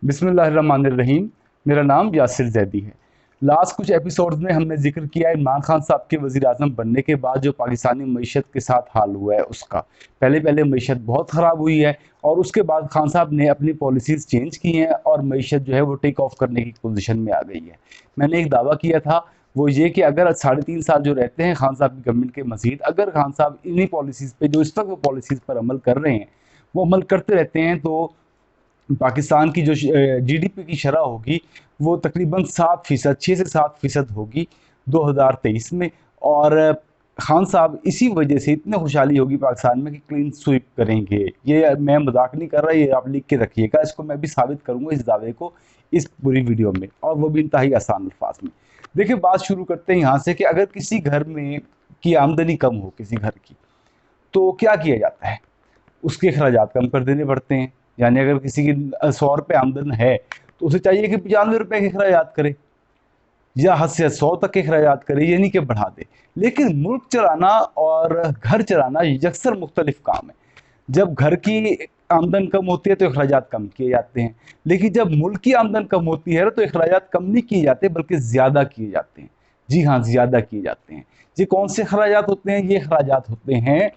بسم اللہ الرحمن الرحیم۔ میرا نام یاسر زیدی ہے۔ لاسٹ کچھ ایپیسوڈز میں ہم نے ذکر کیا عمران خان صاحب کے وزیر اعظم بننے کے بعد جو پاکستانی معیشت کے ساتھ حال ہوا ہے اس کا۔ پہلے معیشت بہت خراب ہوئی ہے اور اس کے بعد خان صاحب نے اپنی پالیسیز چینج کی ہیں اور معیشت جو ہے وہ ٹیک آف کرنے کی پوزیشن میں آ گئی ہے۔ میں نے ایک دعویٰ کیا تھا، وہ یہ کہ اگر 3.5 سال جو رہتے ہیں خان صاحب کی گورنمنٹ کے مزید، اگر خان صاحب انہی پالیسیز پہ جو اس وقت وہ پالیسیز پر عمل کر رہے ہیں وہ عمل کرتے رہتے ہیں تو پاکستان کی جو جی ڈی پی کی شرح ہوگی وہ تقریباً 7%، 6 سے 7% ہوگی 2023 میں۔ اور خان صاحب اسی وجہ سے اتنے خوشحالی ہوگی پاکستان میں کہ کلین سویپ کریں گے۔ یہ میں مذاق نہیں کر رہا، یہ آپ لکھ کے رکھیے گا، اس کو میں بھی ثابت کروں گا اس دعوے کو اس پوری ویڈیو میں، اور وہ بھی انتہائی آسان الفاظ میں۔ دیکھیں، بات شروع کرتے ہیں یہاں سے کہ اگر کسی گھر میں کی آمدنی کم ہو کسی گھر کی تو کیا کیا جاتا ہے؟ اس کے اخراجات کم کر دینے پڑتے ہیں۔ یعنی اگر کسی کی 100 روپے آمدن ہے تو اسے چاہیے کہ 95 روپے کے اخراجات کرے، یا حد سے 100 تک کے اخراجات کرے، یہ نہیں کہ بڑھا دے۔ لیکن ملک چلانا اور گھر چلانا یکسر مختلف کام ہے۔ جب گھر کی آمدن کم ہوتی ہے تو اخراجات کم کیے جاتے ہیں، لیکن جب ملک کی آمدن کم ہوتی ہے تو اخراجات کم نہیں کیے جاتے بلکہ زیادہ کیے جاتے ہیں۔ جی ہاں، زیادہ کیے جاتے ہیں۔ یہ کون سے اخراجات ہوتے ہیں؟ یہ اخراجات ہوتے ہیں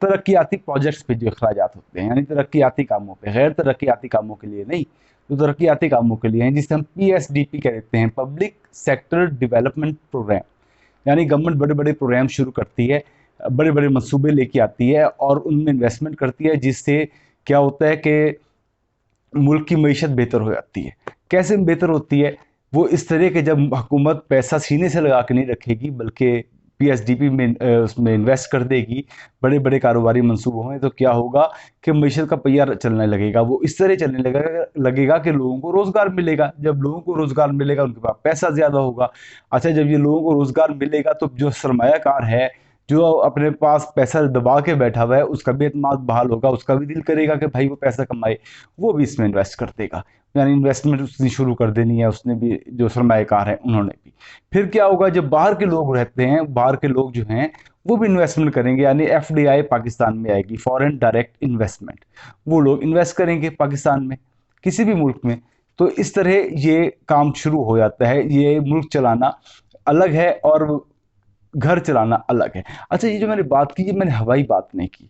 ترقیاتی پروجیکٹس پہ، جو اخراجات ہوتے ہیں یعنی ترقیاتی کاموں پہ، غیر ترقیاتی کاموں کے لیے نہیں، جو ترقیاتی کاموں کے لیے ہیں، جسے ہم پی ایس ڈی پی کہتے ہیں، پبلک سیکٹر ڈیولپمنٹ پروگرام۔ یعنی گورنمنٹ بڑے بڑے پروگرام شروع کرتی ہے، بڑے بڑے منصوبے لے کے آتی ہے اور ان میں انویسٹمنٹ کرتی ہے، جس سے کیا ہوتا ہے کہ ملک کی معیشت بہتر ہو جاتی ہے۔ کیسے بہتر ہوتی ہے؟ وہ اس طرح کہ جب حکومت پیسہ سینے سے لگا کے نہیں رکھے گی بلکہ پی ایس ڈی پی میں اس میں انویسٹ کر دے گی، بڑے بڑے کاروباری منصوبوں میں، تو کیا ہوگا کہ معیشت کا پہیہ چلنے لگے گا۔ وہ اس طرح چلنے لگے گا کہ لوگوں کو روزگار ملے گا۔ جب لوگوں کو روزگار ملے گا ان کے پاس پیسہ زیادہ ہوگا۔ اچھا، جب یہ لوگوں کو روزگار ملے گا تو جو سرمایہ کار ہے، جو اپنے پاس پیسہ دبا کے بیٹھا ہوا ہے، اس کا بھی اعتماد بحال ہوگا، اس کا بھی دل کرے گا کہ بھائی وہ پیسہ کمائے، وہ بھی اس میں انویسٹ کر دے گا۔ یعنی انویسٹمنٹ اس نے شروع کر دینی ہے، اس نے بھی، جو سرمایہ کار ہیں انہوں نے بھی۔ پھر کیا ہوگا؟ جب باہر کے لوگ رہتے ہیں، باہر کے لوگ جو ہیں وہ بھی انویسٹمنٹ کریں گے، یعنی ایف ڈی آئی پاکستان میں آئے گی، فورن ڈائریکٹ انویسٹمنٹ۔ وہ لوگ انویسٹ کریں گے پاکستان میں، کسی بھی ملک میں۔ تو اس طرح یہ کام شروع ہو جاتا ہے۔ یہ ملک چلانا الگ ہے اور گھر چلانا الگ ہے۔ اچھا، یہ جو میں نے بات کی، یہ میں نے ہوائی بات نہیں کی،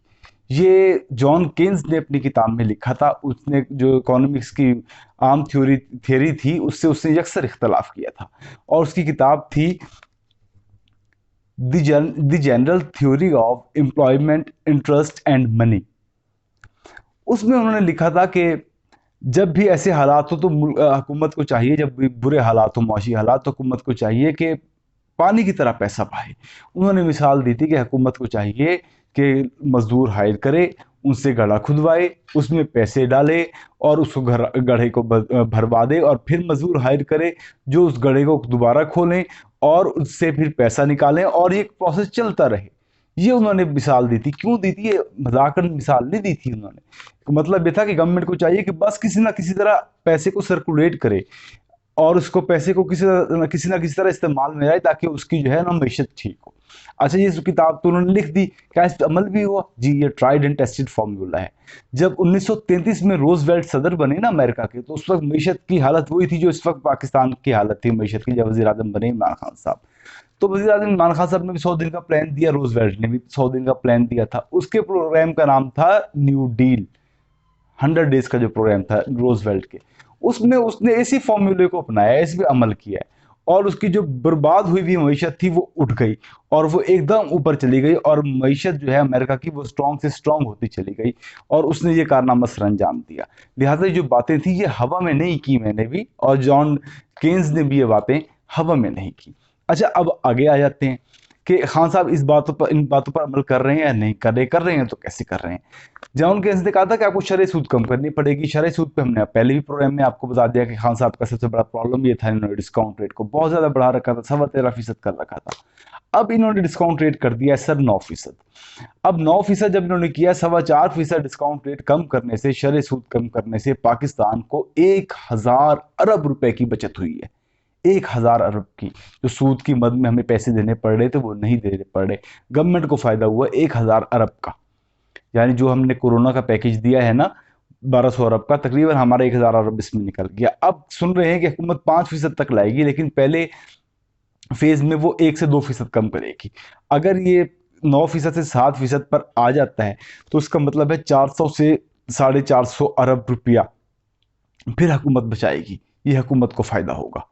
یہ جان کینز نے اپنی کتاب میں لکھا تھا۔ اس نے جو اکانومکس کی عام تھیوری تھی اس سے یکسر اختلاف کیا تھا، اور اس کی کتاب تھی the general theory of employment, interest and money. اس میں انہوں نے لکھا تھا کہ جب بھی ایسے حالات ہو تو حکومت کو چاہیے، جب بھی برے حالات ہو، معاشی حالات، تو حکومت کو چاہیے کہ پانی کی طرح پیسہ بہائے۔ انہوں نے مثال دی تھی کہ حکومت کو چاہیے کہ مزدور ہائر کرے، ان سے گڑھا کھدوائے، اس میں پیسے ڈالے اور اس کو گڑھے کو بھروا دے، اور پھر مزدور ہائر کرے جو اس گڑھے کو دوبارہ کھولیں اور اس سے پھر پیسہ نکالیں، اور یہ ایک پروسیس چلتا رہے۔ یہ انہوں نے مثال دی تھی۔ کیوں دی تھی؟ یہ مذاکرن مثال نہیں دی تھی انہوں نے۔ مطلب یہ تھا کہ گورنمنٹ کو چاہیے کہ بس کسی نہ کسی طرح پیسے کو سرکولیٹ کرے، اور اس کو پیسے کو کسی نہ کسی طرح استعمال میں آئے تاکہ اس کی جو ہے نا معیشت ٹھیک ہو۔ اچھا، یہ کتاب تو انہوں نے لکھ دی، کیا اس پہ عمل بھی ہوا؟ جی، یہ ٹرائیڈ اینڈ ٹیسٹڈ فارمولا ہے۔ جب 1933 میں روز ویلٹ صدر بنے نا امریکہ کے، تو اس وقت معیشت کی حالت وہی تھی جو اس وقت پاکستان کی حالت تھی معیشت کی، جب وزیر اعظم بنے عمران خان صاحب۔ تو وزیر اعظم عمران خان صاحب نے بھی 100 دن کا پلان دیا، روز ویلٹ نے بھی 100 دن کا پلان دیا تھا۔ اس کے پروگرام کا نام تھا نیو ڈیل، 100 ڈیز کا جو پروگرام تھا روز ویلٹ کے، اس میں اس نے اسی فارمولے کو اپنایا، اس پہ عمل کیا ہے، اور اس کی جو برباد ہوئی ہوئی معیشت تھی وہ اٹھ گئی اور وہ ایک دم اوپر چلی گئی، اور معیشت جو ہے امریکہ کی وہ اسٹرانگ سے اسٹرانگ ہوتی چلی گئی، اور اس نے یہ کارنامہ سر انجام دیا۔ لہٰذا یہ جو باتیں تھیں یہ ہوا میں نہیں کی میں نے بھی، اور جان کینز نے بھی یہ باتیں ہوا میں نہیں کی۔ اچھا، اب آگے آ جاتے ہیں کہ خان صاحب ان باتوں پر عمل کر رہے ہیں یا نہیں کر رہے ہیں تو کیسے کر رہے ہیں؟ جان کینز نے کہا تھا کہ آپ کو شرح سود کم کرنی پڑے گی۔ شرح سود پہ ہم نے پہلے بھی پروگرام میں آپ کو بتا دیا کہ خان صاحب کا سب سے بڑا پرابلم یہ تھا، انہوں نے ڈسکاؤنٹ ریٹ کو بہت زیادہ بڑھا رکھا تھا، 13.25% کر رکھا تھا۔ اب انہوں نے ڈسکاؤنٹ ریٹ کر دیا ہے سر 9%۔ اب 9% جب انہوں نے کیا، 4.25% ڈسکاؤنٹ ریٹ کم کرنے سے، شرح سود کم کرنے سے پاکستان کو 1000 ارب روپے کی بچت ہوئی ہے۔ 1000 ارب کی، جو سود کی مد میں ہمیں پیسے دینے پڑ رہے تھے وہ نہیں دینے پڑ رہے، گورنمنٹ کو فائدہ ہوا 1000 ارب کا۔ یعنی جو ہم نے کورونا کا پیکیج دیا ہے نا، 1200 अरब का, तकरीबन हमारा 1000 अरब इसमें निकल गया। अब सुन रहे हैं कि हुकूमत 5% तक लाएगी, लेकिन पहले फेज में वो 1 से 2% कम करेगी। अगर ये 9% से 7% पर आ जाता है तो उसका मतलब है 400 से 450 अरब रुपया फिर हुकूमत बचाएगी। ये हुकूमत को फायदा होगा।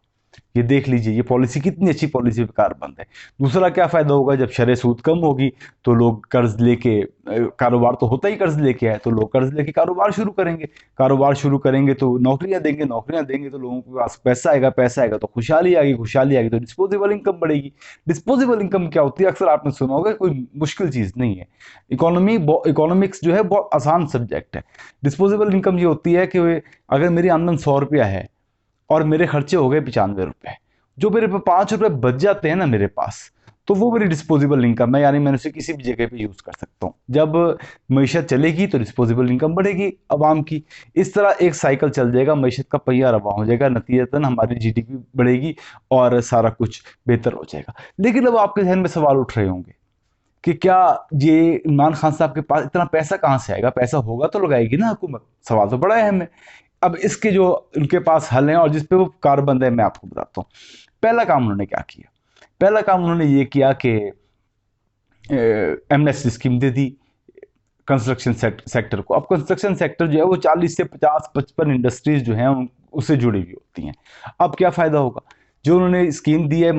ये देख लीजिए ये पॉलिसी कितनी अच्छी पॉलिसी पे कारबंद है। दूसरा क्या फायदा होगा, जब शरह सूद कम होगी तो लोग कर्ज लेके, कारोबार तो होता ही कर्ज लेके है, तो लोग कर्ज लेके कारोबार शुरू करेंगे। कारोबार शुरू करेंगे तो नौकरियां देंगे, नौकरियां देंगे तो लोगों के पास पैसा आएगा, पैसा आएगा तो खुशहाली आएगी, खुशहाली आएगी तो डिस्पोजेबल इनकम बढ़ेगी। डिस्पोजेबल इनकम क्या होती है, अक्सर आपने सुना होगा, कोई मुश्किल चीज नहीं है। इकोनॉमिक्स जो है बहुत आसान सब्जेक्ट है। डिस्पोजेबल इनकम ये होती है कि अगर मेरी आमदन 100 रुपया है और मेरे खर्चे हो गए 95 रुपए, जो मेरे पे 5 रुपए बच जाते हैं ना मेरे पास, तो वो मेरी डिस्पोजेबल इनकम है, यानी मैंने उसे किसी भी जगह पे यूज कर सकता हूँ। जब मईशत चलेगी तो डिस्पोजेबल इनकम बढ़ेगी आवाम की। इस तरह एक साइकिल चल जाएगा, मईशत का पहिया रवा हो जाएगा, नतीजतन हमारी जीडीपी बढ़ेगी और सारा कुछ बेहतर हो जाएगा। लेकिन अब आपके जहन में सवाल उठ रहे होंगे कि क्या ये इमरान खान साहब के पास इतना पैसा कहाँ से आएगा, पैसा होगा तो लगाएगी ना हुकूमत। सवाल तो बड़ा अहम है। अब इसके जो उनके पास हल हैं और जिस पे वो कारबंद है, मैं आपको बताता हूँ। पहला काम उन्होंने क्या किया, पहला काम उन्होंने ये किया कि एमनेस्टी स्कीम दे दी कंस्ट्रक्शन सेक्टर को। अब कंस्ट्रक्शन सेक्टर जो है वो 40 से 50-55 इंडस्ट्रीज जो हैं उससे जुड़ी हुई होती हैं। अब क्या फायदा होगा, जो उन्होंने स्कीम दी है,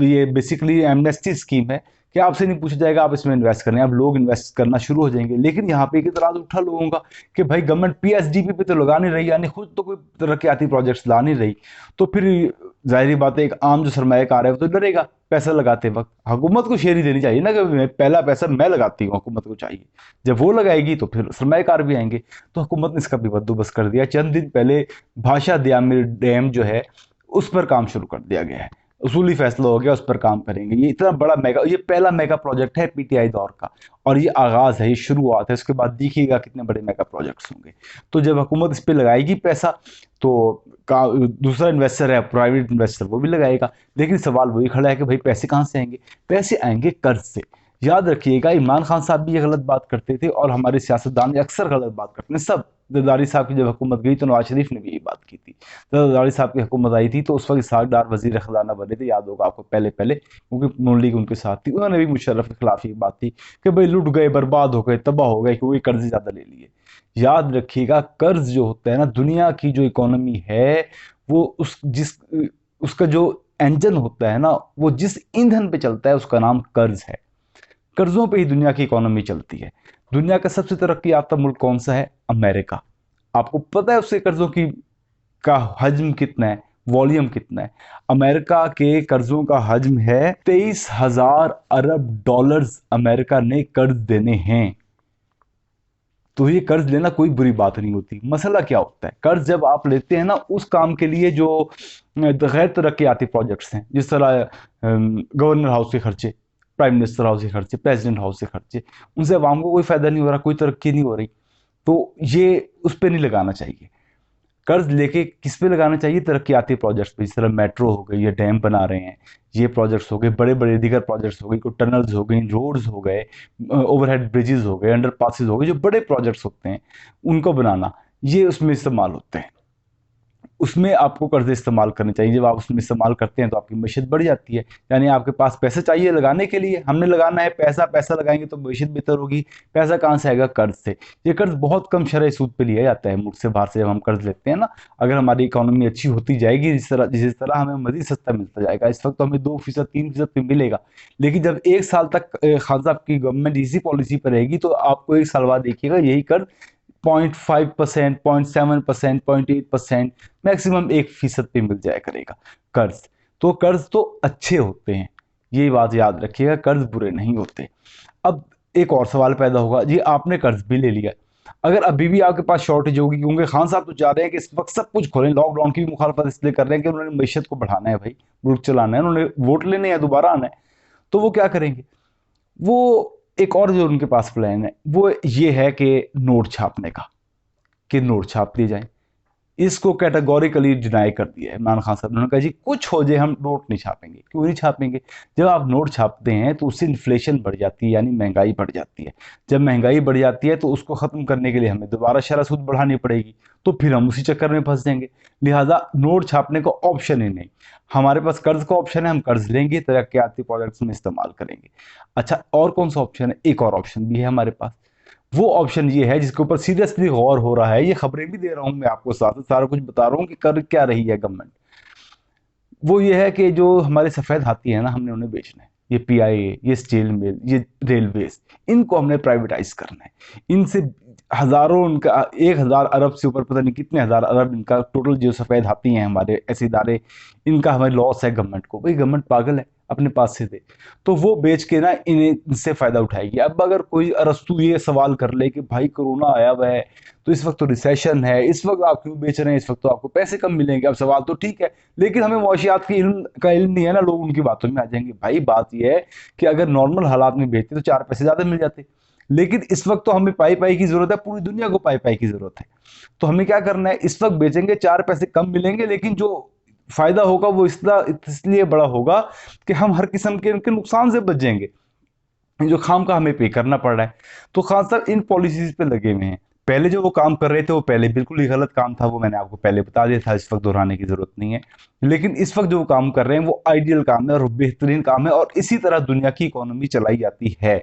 ये बेसिकली एमनेस्टी स्कीम है कि आपसे नहीं पूछा जाएगा आप इसमें इन्वेस्ट करें, अब लोग इन्वेस्ट करना शुरू हो जाएंगे। लेकिन यहाँ पे एक इतराज उठा लोगों का कि भाई गवर्नमेंट पीएसडीपी पे तो लगा नहीं रही, यानी खुद तो कोई तरक्याती प्रोजेक्ट्स ला नहीं रही, तो फिर जाहिर बात है एक आम जो सरमायाकार है वो तो डरेगा पैसा लगाते वक्त। हुकूमत को शेयरी देनी चाहिए ना, कि पहला पैसा मैं लगाती हूँ, हुकूमत को चाहिए। जब वो लगाएगी तो फिर सरमायाकार भी आएंगे। तो हुकूमत ने इसका भी बंदोबस्त कर दिया। चंद दिन पहले भाषा डैम जो है उस पर काम शुरू कर दिया गया है, उसूली फैसला हो गया, उस पर काम करेंगे। ये इतना बड़ा मेगा, ये पहला मेगा प्रोजेक्ट है पीटीआई दौर का, और ये आगाज है, ये शुरुआत है। इसके बाद देखिएगा कितने बड़े मेगा प्रोजेक्ट्स होंगे। तो जब हुकूमत इस पर लगाएगी पैसा तो दूसरा इन्वेस्टर है, प्राइवेट इन्वेस्टर, वो भी लगाएगा। लेकिन सवाल वही खड़ा है कि भाई पैसे कहाँ से आएंगे, पैसे आएंगे कर्ज से। याद रखिएगा इमरान खान साहब भी ये गलत बात करते थे और हमारे सियासतदान अक्सर गलत बात करते हैं सब। जरदारी साहब की जब हुकूमत गई तो नवाज शरीफ ने भी यही बात की थी। जरदारी साहब की हुकूमत आई थी तो उस वक्त इसहाक डार वजीर खजाना बने थे, याद होगा आपको, पहले पहले, क्योंकि नून लीग उनके साथ थी। उन्होंने भी मुशर्रफ के खिलाफ ये बात थी कि भाई लुट गए, बर्बाद हो गए, तबाह हो गए, क्योंकि कर्ज ज्यादा ले लिए। याद रखिएगा कर्ज जो होता है ना, दुनिया की जो इकोनॉमी है वो उसका जो इंजन होता है ना, वो जिस ईंधन पे चलता है उसका नाम कर्ज है। कर्जों पे ही दुनिया की इकोनॉमी चलती है। दुनिया का सबसे तरक्की याफ्ता मुल्क कौन सा है, अमेरिका। आपको पता है उसके कर्जों की का हजम कितना है, वॉल्यूम कितना है। अमेरिका के कर्जों का हजम है 23,000 अरब डॉलर्स अमेरिका ने कर्ज देने हैं। तो ये कर्ज लेना कोई बुरी बात नहीं होती। मसला क्या होता है, कर्ज जब आप लेते हैं ना उस काम के लिए जो गैर तरक्याती प्रोजेक्ट्स हैं, जिस तरह गवर्नर हाउस के खर्चे, प्राइम मिनिस्टर हाउस के खर्चे, प्रेसिडेंट हाउस के खर्चे, उनसे आवाम को कोई फायदा नहीं हो रहा, कोई तरक्की नहीं हो रही, तो ये उस पर नहीं लगाना चाहिए। कर्ज लेके किस पे लगाना चाहिए, तरक्याती प्रोजेक्ट्स पे, जिस तरह मेट्रो हो गई, ये डैम बना रहे हैं, ये प्रोजेक्ट्स हो गए, बड़े बड़े दीगर प्रोजेक्ट्स हो गए, कोई टनल्स हो गई, रोड्स हो गए, ओवरहेड ब्रिजेस हो गए, अंडर पासिस हो गए, जो बड़े प्रोजेक्ट्स होते हैं उनको बनाना, ये उसमें इस्तेमाल होते हैं। उसमें आपको कर्ज इस्तेमाल करने चाहिए। जब आप उसमें इस्तेमाल करते हैं तो आपकी मईशत बढ़ जाती है। यानी आपके पास पैसा चाहिए लगाने के लिए, हमने लगाना है पैसा, पैसा लगाएंगे तो मईशत बेहतर होगी। पैसा कहाँ से आएगा, कर्ज से। ये कर्ज बहुत कम शरह सूद पे लिया जाता है मुल्क से बाहर से। जब हम कर्ज लेते हैं ना, अगर हमारी इकोनॉमी अच्छी होती जाएगी, जिस तरह हमें मजीद सस्ता मिलता जाएगा। इस वक्त तो हमें 2%, 3% पे मिलेगा, लेकिन जब एक साल तक खान साहब की गवर्नमेंट इसी पॉलिसी पर रहेगी तो आपको एक साल बाद देखिएगा यही कर्ज 0.5%, 0.7%, 0.8%, मैक्सिमम 1% पे मिल जाया करेगा कर्ज। तो कर्ज तो अच्छे होते हैं, ये बात याद रखिएगा, कर्ज बुरे नहीं होते। अब एक और सवाल पैदा होगा, जी आपने कर्ज भी ले लिया, अगर अभी भी आपके पास शॉर्टेज होगी, क्योंकि खान साहब तो चाह रहे हैं कि इस वक्त सब कुछ खोलें, लॉकडाउन की भी मुखालफत इसलिए कर रहे हैं कि उन्होंने मईशत को बढ़ाना है, भाई मुल्क चलाना है, उन्होंने वोट लेने या दोबारा आना है। तो वो क्या करेंगे, वो एक और जो उनके पास प्लान है वो ये है कि नोट छापने का, कि नोट छाप दिए जाए। इसको कैटेगोरिकली डिनाई कर दिया है इमरान खान साहब ने। उन्होंने कहा जी कुछ हो जाए हम नोट नहीं छापेंगे। क्यों नहीं छापेंगे? जब आप नोट छापते हैं तो उससे इन्फ्लेशन बढ़ जाती है, यानी महंगाई बढ़ जाती है। जब महंगाई बढ़ जाती है तो उसको ख़त्म करने के लिए हमें दोबारा शरह सूद बढ़ानी पड़ेगी, तो फिर हम उसी चक्कर में फंस जाएंगे। लिहाजा नोट छापने का ऑप्शन ही नहीं। हमारे पास कर्ज का ऑप्शन है, हम कर्ज लेंगे, तरक्याती प्रोजेक्ट्स में इस्तेमाल करेंगे। अच्छा, और कौन सा ऑप्शन है? एक और ऑप्शन भी है हमारे पास। वो ऑप्शन ये है जिसके ऊपर सीरियसली गौर हो रहा है, ये खबरें भी दे रहा हूं मैं आपको, साथ सारा कुछ बता रहा हूं कि कर क्या रही है गवर्नमेंट। वो ये है कि जो हमारे सफ़ेद हाथी है ना, हमने उन्हें बेचना है। ये पीआईए, ये स्टील मिल, ये रेलवेज, इनको हमने प्राइवेटाइज करना है। इनसे हजारों, उनका 1,000 अरब से ऊपर, पता नहीं कितने हज़ार अरब इनका टोटल जो सफ़ेद हाथी हैं हमारे ऐसे इदारे, इनका हमें लॉस है गवर्नमेंट को। भाई गवर्नमेंट पागल है, अपने पास से दे, तो वो बेच के ना इन्हें इनसे फ़ायदा उठाएगी। अब अगर कोई अरस्तु ये सवाल कर ले कि भाई कोरोना आया हुआ है, तो इस वक्त तो रिसेशन है, इस वक्त आप क्यों बेच रहे हैं, इस वक्त तो आपको पैसे कम मिलेंगे। अब सवाल तो ठीक है, लेकिन हमें मुआशियात की का इल्म नहीं है ना, लोग उनकी बातों में आ जाएंगे। भाई बात यह है कि अगर नॉर्मल हालात में बेचते तो 4 पैसे ज़्यादा मिल जाते, लेकिन इस वक्त तो हमें पाई पाई की ज़रूरत है, पूरी दुनिया को पाई पाई की ज़रूरत है। तो हमें क्या करना है, इस वक्त बेचेंगे, 4 पैसे कम मिलेंगे, लेकिन जो फ़ायदा होगा वो इसलिए बड़ा होगा कि हम हर किस्म के उनके नुकसान से बच जाएंगे, जो खाम का हमें पे करना पड़ रहा है। तो खान सर इन पॉलिसीज पे लगे हुए हैं। पहले जो वो काम कर रहे थे वो पहले बिल्कुल ही गलत काम था, वो मैंने आपको पहले बता दिया था, इस वक्त दोहराने की जरूरत नहीं है। लेकिन इस वक्त जो वो काम कर रहे हैं वो आइडियल काम है और बेहतरीन काम है, और इसी तरह दुनिया की इकोनॉमी चलाई जाती है।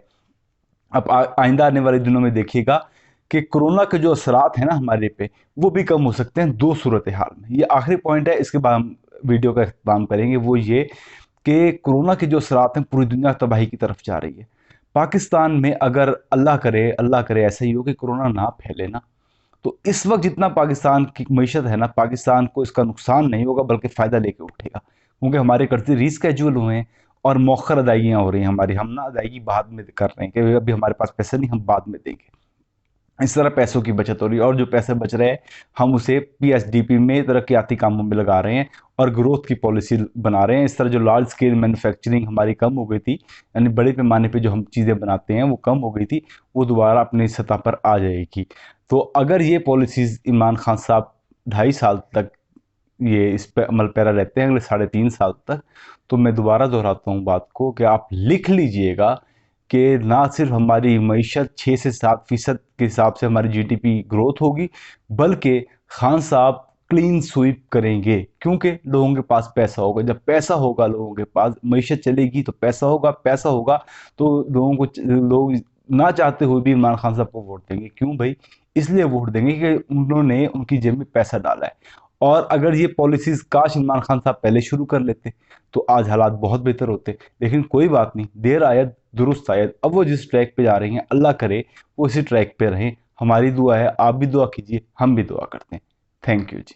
अब आइंदा आने वाले दिनों में देखिएगा कि कोरोना के जो असरात हैं ना हमारे पे, वो भी कम हो सकते हैं 2 सूरत हाल में। ये आखिरी पॉइंट है, इसके बाद हम वीडियो का इख्तिताम करेंगे। वो ये कि कोरोना के जो असरात हैं, पूरी दुनिया तबाही की तरफ जा रही है। पाकिस्तान में अगर अल्लाह करे ऐसा ही हो कि कोरोना ना फैले ना, तो इस वक्त जितना पाकिस्तान की मईशत है ना, पाकिस्तान को इसका नुकसान नहीं होगा बल्कि फ़ायदा लेके उठेगा। क्योंकि हमारे कर्जे रीस्केड्यूल हुए हैं और मौखर अदायगियाँ हो रही हैं हमारी, हम ना अदायगी बाद में कर रहे हैं कि अभी हमारे पास पैसे नहीं, हम बाद में देंगे। इस तरह पैसों की बचत हो रही है, और जो पैसे बच रहे हैं हम उसे पीएसडीपी में तरक्याती कामों में लगा रहे हैं और ग्रोथ की पॉलिसी बना रहे हैं। इस तरह जो लार्ज स्केल मैन्युफैक्चरिंग हमारी कम हो गई थी, यानी बड़े पैमाने पे जो हम चीज़ें बनाते हैं वो कम हो गई थी, वो दोबारा अपनी सतह पर आ जाएगी। तो अगर ये पॉलिसीज़ इमरान खान साहब 2.5 साल तक ये इस पर अमल पैरा रहते हैं, अगले 3.5 साल तक, तो मैं दोबारा दोहराता हूँ बात को कि आप लिख लीजिएगा कि ना सिर्फ हमारी मईशत 6 से 7% के हिसाब से हमारी जीडीपी ग्रोथ होगी, बल्कि खान साहब क्लीन स्वीप करेंगे, क्योंकि लोगों के पास पैसा होगा। जब पैसा होगा लोगों के पास, मईशत चलेगी तो पैसा होगा, पैसा होगा तो लोग ना चाहते हुए भी इमरान खान साहब को वोट देंगे। क्यों भाई? इसलिए वोट देंगे कि उन्होंने उनकी जेब में पैसा डाला है। और अगर ये पॉलिसीज काश इमरान खान साहब पहले शुरू कर लेते तो आज हालात बहुत बेहतर होते। लेकिन कोई बात नहीं, देर आयत दुरुस्त आयत। अब वो जिस ट्रैक पे जा रही हैं, अल्लाह करे वो इसी ट्रैक पे रहें। हमारी दुआ है, आप भी दुआ कीजिए, हम भी दुआ करते हैं। Thank you ji.